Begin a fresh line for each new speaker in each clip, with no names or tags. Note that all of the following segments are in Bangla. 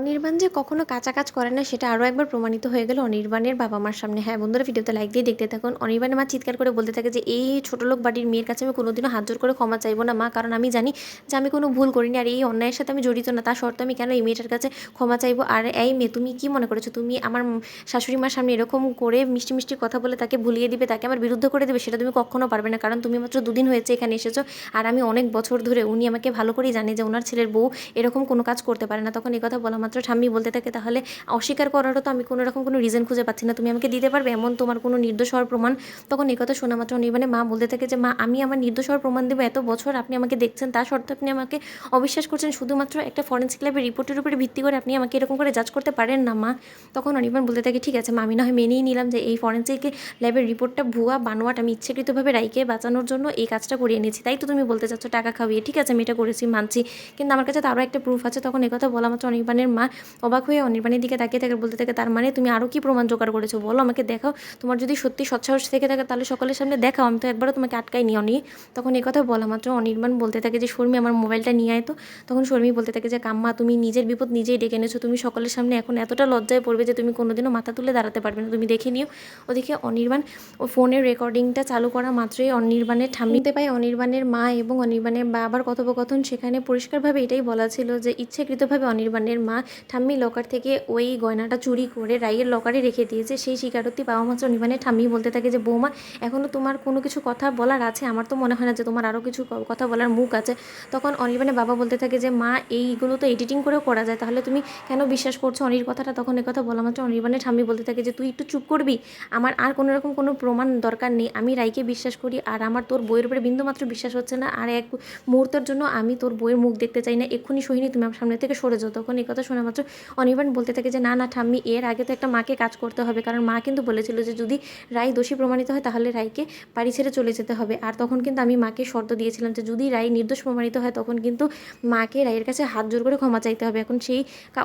অনির্বাণ যে কখনো কাঁচা কাজ করে না সেটা আরও একবার প্রমাণিত হয়ে গেল অনির্বাণের বাবা মার সামনে। হ্যাঁ বন্ধুরা, ভিডিওতে লাইক দিয়ে দেখতে থাকুন। অনির্বাণের মা চিৎকার করে বলতে থাকে যে এই ছোটলোক বাড়ির মেয়ের কাছে আমি কোনোদিনও হাত জোর করে ক্ষমা চাইবো না মা, কারণ আমি জানি যে আমি কোনো ভুল করিনি আর এই অন্যায়ের সাথে আমি জড়িত না। তা সত্ত্বেও আমি কেন এই মেয়েটার কাছে ক্ষমা চাইবো? আর এই মেয়ে, তুমি কি মনে করেছো তুমি আমার শাশুড়ি মার সামনে এরকম করে মিষ্টি মিষ্টি কথা বলে তাকে ভুলিয়ে দিবে, তাকে আমার বিরুদ্ধ করে দেবে? সেটা তুমি কখনো পারবে না, কারণ তুমি মাত্র দুদিন হয়েছে এখানে এসেছো আর আমি অনেক বছর ধরে, উনি আমাকে ভালো করেই জানে যে ওনার ছেলের বউ এরকম কোনো কাজ করতে পারে না। তখন এই কথা বলা মাত্র ঠাম্মি বলতে থাকে, তাহলে অস্বীকার করারও তো আমি কোনো রকম কোনো রিজন খুঁজে পাচ্ছি না, তুমি আমাকে দিতে পারবে এমন তোমার কোনো নির্দোষ হওয়ার প্রমাণ? তখন এই কথা শোনা মাত্র অনির্বাণের মা বলতে থাকে যে মা, আমি আমার নির্দোষ হওয়ার প্রমাণ দেবো? এত বছর আপনি আমাকে দেখছেন, তা সত্ত্বেও আপনি আমাকে অবিশ্বাস করছেন শুধুমাত্র একটা ফরেন্সিক ল্যাবের রিপোর্টের উপরে ভিত্তি করে? আপনি আমাকে এরকম করে জাজ করতে পারেন না মা। তখন অনির্বাণ বলতে থাকে, ঠিক আছে মা, আমি না হয় মেনেই নিলাম যে এই ফরেন্সিক ল্যাবের রিপোর্টটা ভুয়া বানোয়াট, আমি ইচ্ছাকৃতভাবে রাইকে বাঁচানোর জন্য এই কাজটা করিয়ে নিয়েছি, তাই তো তুমি বলতে চাচ্ছ টাকা খাওয়িয়ে? ঠিক আছে আমি এটা করেছি মানছি, কিন্তু আমার কাছে তারও একটা প্রুফ আছে। তখন কথা বলা মাত্র অনির্বাণের মা অবাক হয়ে অনির্বাণের দিকে তাকিয়ে থাকে, বলতে থাকে, তার মানে তুমি আরও কি প্রমাণ জোগাড় করেছো? বলো আমাকে, দেখাও। তোমার যদি সত্যি সৎসাহস থেকে থাকে তাহলে সকলের সামনে দেখাও, আমি তো একবারও তোমাকে আটকাইনি অনি। তখন কথা বলা মাত্র অনির্বাণ বলতে থাকে যে শর্মি, আমার মোবাইলটা নিয়ে আয় তো। তখন শর্মি বলতে থাকে যে কাম্মা, তুমি নিজের বিপদ নিজেই ডেকে এনেছো, তুমি সকলের সামনে এখন এতটা লজ্জায় পড়বে যে তুমি কোনোদিনও মাথা তুলে দাঁড়াতে পারবে না, তুমি দেখে নিও। ওদিকে অনির্বাণ ও ফোনের রেকর্ডিংটা চালু করা মাত্রই অনির্বাণের ঠাম্মিতে পায় অনির্বাণের মা এবং অনির্বাণের বাবার কথোপকথন। সেখানে পরিষ্কারভাবে এটাই বলা ছিল যে ইচ্ছাকৃতভাবে অনির্বাণের মা ঠাম্মি লকার থেকে ওই গয়নাটা চুরি করে রাইয়ের লকারে রেখে দিয়েছে। সেই স্বীকারোক্তি পাওয়া মাত্র অনির্বাণের ঠাম্মি বলতে থাকে যে বৌমা, এখনও তোমার কোনো কিছু কথা বলার আছে? আমার তো মনে হয় না যে তোমার আরও কিছু কথা বলার মুখ আছে। তখন অনির্বাণের বাবা বলতে থাকে যে মা, এইগুলো তো এডিটিং করেও করা যায়, তাহলে তুমি কেন বিশ্বাস করছো অনির কথাটা? তখন কথা বলা মাত্র অনির্বাণের ঠাম্মি বলতে থাকে যে তুই একটু চুপ করবি, আমার আর কোনো রকম কোনো প্রমাণ দরকার নেই, আমি রাইকে বিশ্বাস করি আর আমার তোর বইয়ের উপরে বিন্দুমাত্র বিশ্বাস হচ্ছে না, আর এক মুহূর্তের জন্য আমি তোর বইয়ের মুখ দেখতে চাই না, এক্ষুনি সোহিনী তুমি আমার সামনে থেকে সরে যাও। তখন কথা শোনা মাত্র অনির্বাণ বলতে থাকে যে না না ঠাম্মি, এর আগে তো একটা মাকে কাজ করতে হবে, কারণ মা কিন্তু বলেছিল যে যদি রাই দোষী প্রমাণিত হয় তাহলে রাইকে বাড়ি ছেড়ে চলে যেতে হবে। আর তখন কিন্তু আমি মাকে শর্ত দিয়েছিলাম যে যদি রাই নির্দোষ প্রমাণিত হয় তখন কিন্তু মাকে রাইয়ের কাছে হাত জোর করে ক্ষমা চাইতে হবে, এখন সেই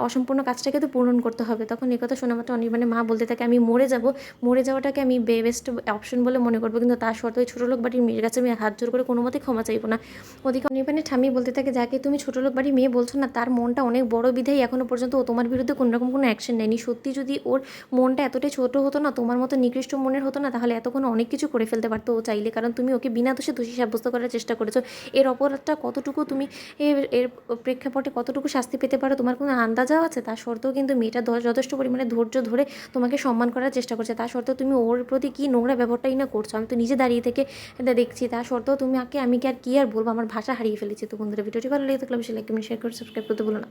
অসম্পূর্ণ কাজটাকে তো পূরণ করতে হবে। তখন কথা শোনা মাত্র অনির্বাণের মা বলতে থাকে, আমি মরে যাব, মরে যাওয়াটাকে আমি বেস্ট অপশন বলে মনে করবো, কিন্তু তার সত্ত্বেও ছোটো লোক বাড়ির মেয়ের কাছে আমি হাত জোর করে কোনো মতেই ক্ষমা চাইবো না। ওদিকে অনির্বাণের ঠাম্মি বলতে থাকে, যাকে তুমি ছোটো লোক বাড়ির মেয়ে বলছো না, তার মনটা অনেক বড় বিধায়ী এখনও পর্যন্ত ও তোমার বিরুদ্ধে কোনো রকম কোনো অ্যাকশন নেয়নি। সত্যি যদি ওর মনটা এতটাই ছোটো হতো না, তোমার মতো নিকৃষ্ট মনের হতো না, তাহলে এতক্ষণ অনেক কিছু করে ফেলতে পারতো ও চাইলে, কারণ তুমি ওকে বিনা দোষে দোষী সাব্যস্ত করার চেষ্টা করেছো। এর অপরাধটা কতটুকু তুমি এর প্রেক্ষাপটে কতটুকু শাস্তি পেতে পারো তোমার কোনো আন্দাজাও আছে? তা সত্ত্বেও কিন্তু মেয়েটা যথেষ্ট পরিমাণে ধৈর্য ধরে তোমাকে সম্মান করার চেষ্টা করছে, তা সত্ত্বেও তুমি ওর প্রতি কী নোংরা ব্যবহারটাই না করছো, আমি তো নিজে দাঁড়িয়ে থেকে এটা দেখছি। তা সত্ত্বেও তুমি আমি কি আর বলবো, আমার ভাষা হারিয়ে ফেলেছি। তো বন্ধুরা, ভিডিওটি ভালো লেগে থাকলে অবশ্যই লাইক কমেন্ট শেয়ার করে সাবস্ক্রাইব করতে ভুলো না।